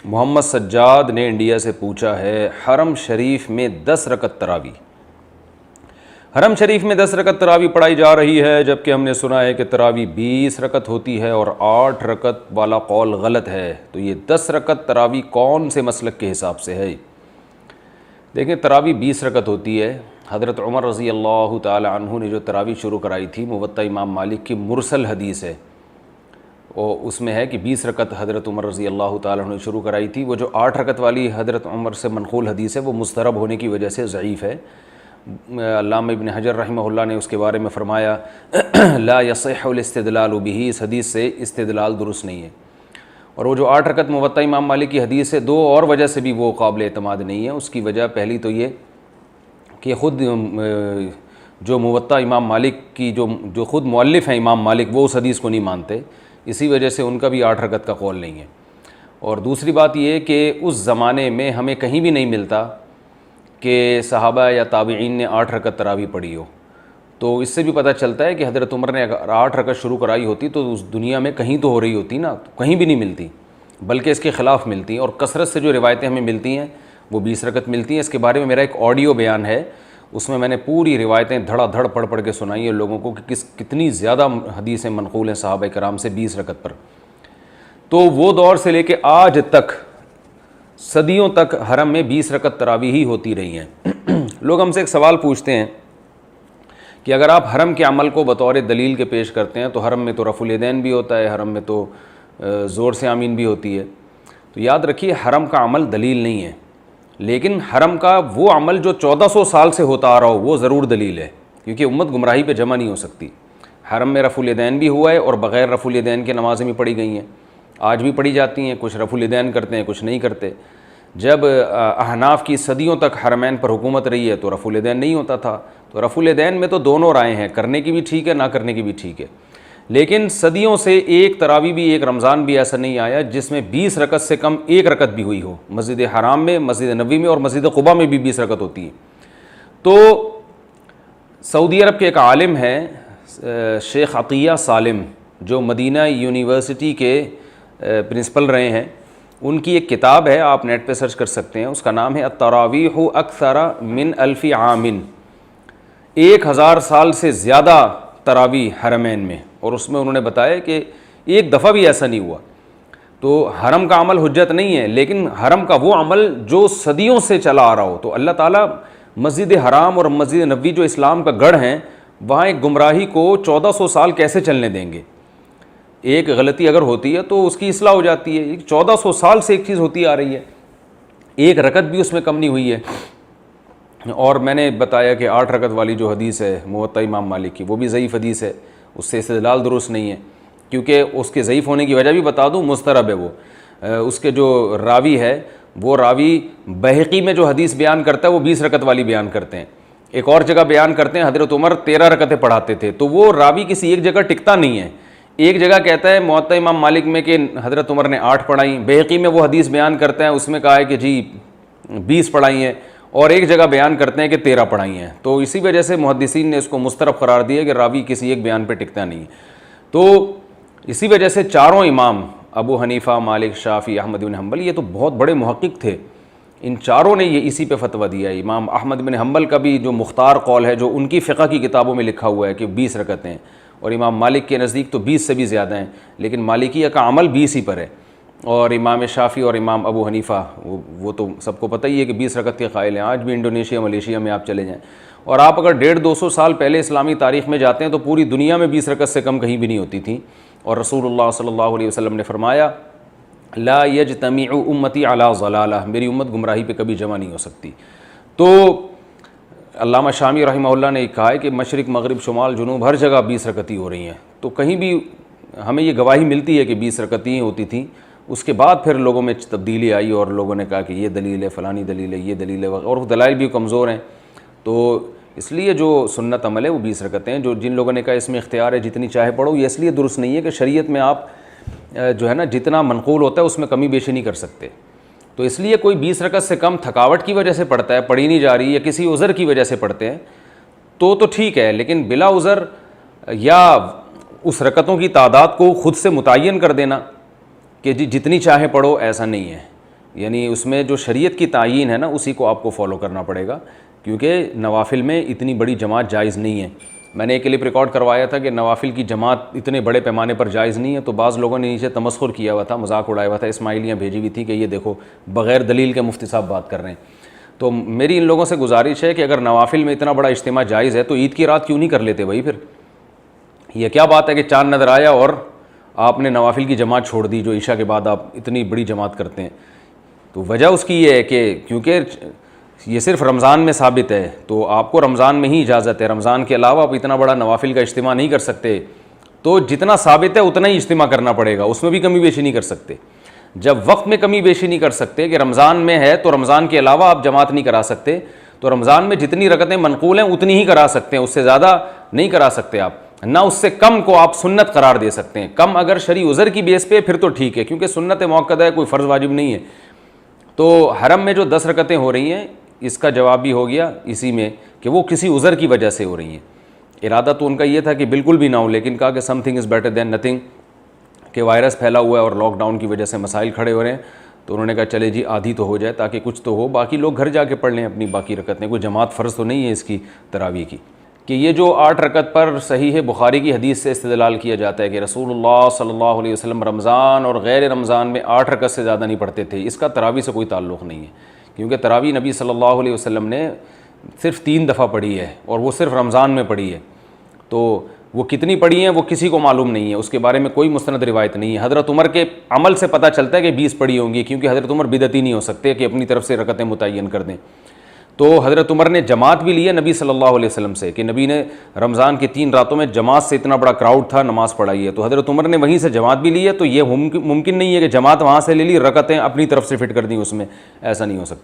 محمد سجاد نے انڈیا سے پوچھا ہے، حرم شریف میں 10 رکعت تراویح، حرم شریف میں 10 رکعت تراویح پڑھائی جا رہی ہے، جبکہ ہم نے سنا ہے کہ تراویح 20 رکعت ہوتی ہے اور 8 رکعت والا قول غلط ہے، تو یہ 10 رکعت تراویح کون سے مسلک کے حساب سے ہے؟ دیکھیں، تراویح 20 رکعت ہوتی ہے۔ حضرت عمر رضی اللہ تعالی عنہ نے جو تراویح شروع کرائی تھی، موطا امام مالک کی مرسل حدیث ہے، اور اس میں ہے کہ 20 رکعت حضرت عمر رضی اللہ تعالی عنہ نے شروع کرائی تھی۔ وہ جو 8 رکعت والی حضرت عمر سے منقول حدیث ہے وہ مضطرب ہونے کی وجہ سے ضعیف ہے۔ علامہ ابن حجر رحمہ اللہ نے اس کے بارے میں فرمایا لا یصح الاستدلال بہ، اس حدیث سے استدلال درست نہیں ہے۔ اور وہ جو 8 رکعت موطا امام مالک کی حدیث ہے، 2 اور وجہ سے بھی وہ قابل اعتماد نہیں ہے۔ اس کی وجہ پہلی تو یہ کہ خود جو موطا امام مالک کی جو خود مؤلف ہیں امام مالک، وہ اس حدیث کو نہیں مانتے، اسی وجہ سے ان کا بھی 8 رکعت کا قول نہیں ہے۔ اور دوسری بات یہ کہ اس زمانے میں ہمیں کہیں بھی نہیں ملتا کہ صحابہ یا تابعین نے 8 رکعت تراویح پڑھی ہو، تو اس سے بھی پتہ چلتا ہے کہ حضرت عمر نے اگر 8 رکعت شروع کرائی ہوتی تو اس دنیا میں کہیں تو ہو رہی ہوتی نا، کہیں بھی نہیں ملتی، بلکہ اس کے خلاف ملتی ہیں۔ اور کثرت سے جو روایتیں ہمیں ملتی ہیں وہ 20 رکعت ملتی ہیں۔ اس کے بارے میں میرا ایک آڈیو بیان ہے، اس میں نے پوری روایتیں دھڑا دھڑ پڑھ کے سنائی ہیں لوگوں کو کہ کتنی زیادہ حدیثیں منقول ہیں صحابہ کرام سے 20 رکعت پر۔ تو وہ دور سے لے کے آج تک، صدیوں تک حرم میں 20 رکعت تراویح ہی ہوتی رہی ہیں۔ لوگ ہم سے ایک سوال پوچھتے ہیں کہ اگر آپ حرم کے عمل کو بطور دلیل کے پیش کرتے ہیں تو حرم میں تو رفع الیدین بھی ہوتا ہے، حرم میں تو زور سے آمین بھی ہوتی ہے، تو یاد رکھیے حرم کا عمل دلیل نہیں ہے، لیکن حرم کا وہ عمل جو 1400 سال سے ہوتا آ رہا ہو وہ ضرور دلیل ہے، کیونکہ امت گمراہی پہ جمع نہیں ہو سکتی۔ حرم میں رفع الیدین بھی ہوا ہے اور بغیر رفع الیدین کے نمازیں بھی پڑھی گئی ہیں، آج بھی پڑھی جاتی ہیں، کچھ رفع الیدین کرتے ہیں کچھ نہیں کرتے۔ جب احناف کی صدیوں تک حرمین پر حکومت رہی ہے تو رفع الیدین نہیں ہوتا تھا، تو رفع الیدین میں تو دونوں رائے ہیں، کرنے کی بھی ٹھیک ہے، نہ کرنے کی بھی ٹھیک ہے۔ لیکن صدیوں سے ایک تراویح بھی، ایک رمضان بھی ایسا نہیں آیا جس میں 20 رکعت سے کم 1 رکعت بھی ہوئی ہو۔ مسجد حرام میں، مسجد نبوی میں اور مسجد قباء میں بھی 20 رکعت ہوتی ہے۔ تو سعودی عرب کے ایک عالم ہیں شیخ عطیہ سالم، جو مدینہ یونیورسٹی کے پرنسپل رہے ہیں، ان کی ایک کتاب ہے، آپ نیٹ پہ سرچ کر سکتے ہیں، اس کا نام ہے التراویح اکثر من 1000 عام، 1000 سال سے زیادہ تراویح حرمین میں، اور اس میں انہوں نے بتایا کہ ایک دفعہ بھی ایسا نہیں ہوا۔ تو حرم کا عمل حجت نہیں ہے، لیکن حرم کا وہ عمل جو صدیوں سے چلا آ رہا ہو، تو اللہ تعالیٰ مسجد حرام اور مسجد نبوی جو اسلام کا گڑھ ہیں، وہاں ایک گمراہی کو 1400 سال کیسے چلنے دیں گے؟ ایک غلطی اگر ہوتی ہے تو اس کی اصلاح ہو جاتی ہے۔ 1400 سال سے ایک چیز ہوتی آ رہی ہے، ایک رکعت بھی اس میں کم نہیں ہوئی ہے۔ اور میں نے بتایا کہ 8 رکعت والی جو حدیث ہے موطا امام مالک کی، وہ بھی ضعیف حدیث ہے، اس سے استدلال درست نہیں ہے، کیونکہ اس کے ضعیف ہونے کی وجہ بھی بتا دوں، مضطرب ہے وہ۔ اس کے جو راوی ہے وہ راوی بہقی میں جو حدیث بیان کرتا ہے وہ 20 رکعت والی بیان کرتے ہیں، ایک اور جگہ بیان کرتے ہیں حضرت عمر 13 رکعتیں پڑھاتے تھے، تو وہ راوی کسی ایک جگہ ٹکتا نہیں ہے۔ ایک جگہ کہتا ہے موطا امام مالک میں کہ حضرت عمر نے 8 پڑھائیں، بہقی میں وہ حدیث بیان کرتے ہیں، اس میں کہا ہے کہ جی 20 پڑھائی ہیں، اور ایک جگہ بیان کرتے ہیں کہ 13 پڑھائی ہیں۔ تو اسی وجہ سے محدثین نے اس کو مسترب قرار دیا کہ راوی کسی ایک بیان پہ ٹکتا نہیں ہے۔ تو اسی وجہ سے چاروں امام ابو حنیفہ، مالک، شافعی، احمد بن حنبل، یہ تو بہت بڑے محقق تھے، ان چاروں نے یہ اسی پہ فتویٰ دیا ہے۔ امام احمد بن حنبل کا بھی جو مختار قول ہے، جو ان کی فقہ کی کتابوں میں لکھا ہوا ہے کہ 20 رکعتیں ہیں، اور امام مالک کے نزدیک تو 20 سے بھی زیادہ ہیں، لیکن مالکیہ کا عمل 20 ہی پر ہے۔ اور امام شافعی اور امام ابو حنیفہ وہ تو سب کو پتہ ہی ہے کہ 20 رکعت کے قائل ہیں۔ آج بھی انڈونیشیا، ملیشیا میں آپ چلے جائیں، اور آپ اگر 150-200 سال پہلے اسلامی تاریخ میں جاتے ہیں تو پوری دنیا میں 20 رکعت سے کم کہیں بھی نہیں ہوتی تھیں۔ اور رسول اللہ صلی اللہ علیہ وسلم نے فرمایا لا یجتمع امتی علی ضلالہ، میری امت گمراہی پہ کبھی جمع نہیں ہو سکتی۔ تو علامہ شامی رحمہ اللہ نے کہا ہے کہ مشرق، مغرب، شمال، جنوب ہر جگہ 20 رکعتیں ہو رہی ہیں، تو کہیں بھی ہمیں یہ گواہی ملتی ہے کہ 20 رکعتیں ہوتی تھیں۔ اس کے بعد پھر لوگوں میں تبدیلی آئی اور لوگوں نے کہا کہ یہ دلیل ہے، فلانی دلیل ہے، یہ دلیل ہے، اور دلائل بھی کمزور ہیں۔ تو اس لیے جو سنت عمل ہے وہ 20 رکعتیں ہیں۔ جن لوگوں نے کہا اس میں اختیار ہے جتنی چاہے پڑھو، یہ اس لیے درست نہیں ہے کہ شریعت میں آپ جو ہے نا جتنا منقول ہوتا ہے اس میں کمی بیشی نہیں کر سکتے۔ تو اس لیے کوئی 20 رکعت سے کم تھکاوٹ کی وجہ سے پڑھتا ہے، پڑھی نہیں جا رہی، یا کسی عذر کی وجہ سے پڑھتے ہیں تو ٹھیک ہے، لیکن بلا عذر یا اس رکعتوں کی تعداد کو خود سے متعین کر دینا کہ جی جتنی چاہے پڑھو، ایسا نہیں ہے۔ یعنی اس میں جو شریعت کی تعیین ہے نا اسی کو آپ کو فالو کرنا پڑے گا، کیونکہ نوافل میں اتنی بڑی جماعت جائز نہیں ہے۔ میں نے ایک کلپ ریکارڈ کروایا تھا کہ نوافل کی جماعت اتنے بڑے پیمانے پر جائز نہیں ہے، تو بعض لوگوں نے نیچے تمسخر کیا ہوا تھا، مذاق اڑایا ہوا تھا، اسماعیلیاں بھیجی ہوئی تھی کہ یہ دیکھو بغیر دلیل کے مفتی صاحب بات کر رہے ہیں۔ تو میری ان لوگوں سے گزارش ہے کہ اگر نوافل میں اتنا بڑا اجتماع جائز ہے تو عید کی رات کیوں نہیں کر لیتے بھائی؟ پھر یہ کیا بات ہے کہ چاند نظر آیا اور آپ نے نوافل کی جماعت چھوڑ دی جو عشاء کے بعد آپ اتنی بڑی جماعت کرتے ہیں؟ تو وجہ اس کی یہ ہے کہ کیونکہ یہ صرف رمضان میں ثابت ہے، تو آپ کو رمضان میں ہی اجازت ہے، رمضان کے علاوہ آپ اتنا بڑا نوافل کا اجتماع نہیں کر سکتے، تو جتنا ثابت ہے اتنا ہی اجتماع کرنا پڑے گا، اس میں بھی کمی بیشی نہیں کر سکتے۔ جب وقت میں کمی بیشی نہیں کر سکتے کہ رمضان میں ہے تو رمضان کے علاوہ آپ جماعت نہیں کرا سکتے، تو رمضان میں جتنی رکعتیں منقول ہیں اتنی ہی کرا سکتے ہیں، اس سے زیادہ نہیں کرا سکتے آپ، نہ اس سے کم کو آپ سنت قرار دے سکتے ہیں۔ کم اگر شرعی عذر کی بیس پہ پھر تو ٹھیک ہے، کیونکہ سنت موقدہ ہے، کوئی فرض واجب نہیں ہے۔ تو حرم میں جو 10 رکعتیں ہو رہی ہیں اس کا جواب بھی ہو گیا اسی میں کہ وہ کسی عذر کی وجہ سے ہو رہی ہیں۔ ارادہ تو ان کا یہ تھا کہ بالکل بھی نہ ہو، لیکن کہا کہ some thing is better than nothing, کہ وائرس پھیلا ہوا ہے اور لاک ڈاؤن کی وجہ سے مسائل کھڑے ہو رہے ہیں، تو انہوں نے کہا چلے جی آدھی تو ہو جائے تاکہ کچھ تو ہو، باقی لوگ گھر جا کے پڑھ لیں اپنی باقی رکعتیں، کوئی جماعت فرض تو نہیں ہے اس کی تراویح کی۔ کہ یہ جو 8 رکعت پر صحیح بخاری کی حدیث سے استدلال کیا جاتا ہے کہ رسول اللہ صلی اللہ علیہ وسلم رمضان اور غیر رمضان میں 8 رکعت سے زیادہ نہیں پڑھتے تھے، اس کا تراویح سے کوئی تعلق نہیں ہے، کیونکہ تراویح نبی صلی اللہ علیہ وسلم نے صرف 3 دفعہ پڑھی ہے اور وہ صرف رمضان میں پڑھی ہے، تو وہ کتنی پڑھی ہیں وہ کسی کو معلوم نہیں ہے، اس کے بارے میں کوئی مستند روایت نہیں ہے۔ حضرت عمر کے عمل سے پتہ چلتا ہے کہ 20 پڑھی ہوں گی، کیونکہ حضرت عمر بدعتی نہیں ہو سکتے کہ اپنی طرف سے رکعتیں متعین کر دیں۔ تو حضرت عمر نے جماعت بھی لی ہے نبی صلی اللہ علیہ وسلم سے، کہ نبی نے رمضان کی 3 راتوں میں جماعت سے اتنا بڑا کراؤڈ تھا نماز پڑھائی ہے، تو حضرت عمر نے وہیں سے جماعت بھی لی ہے، تو یہ ممکن نہیں ہے کہ جماعت وہاں سے لے لی رکعتیں اپنی طرف سے فٹ کر دیں اس میں، ایسا نہیں ہو سکتا۔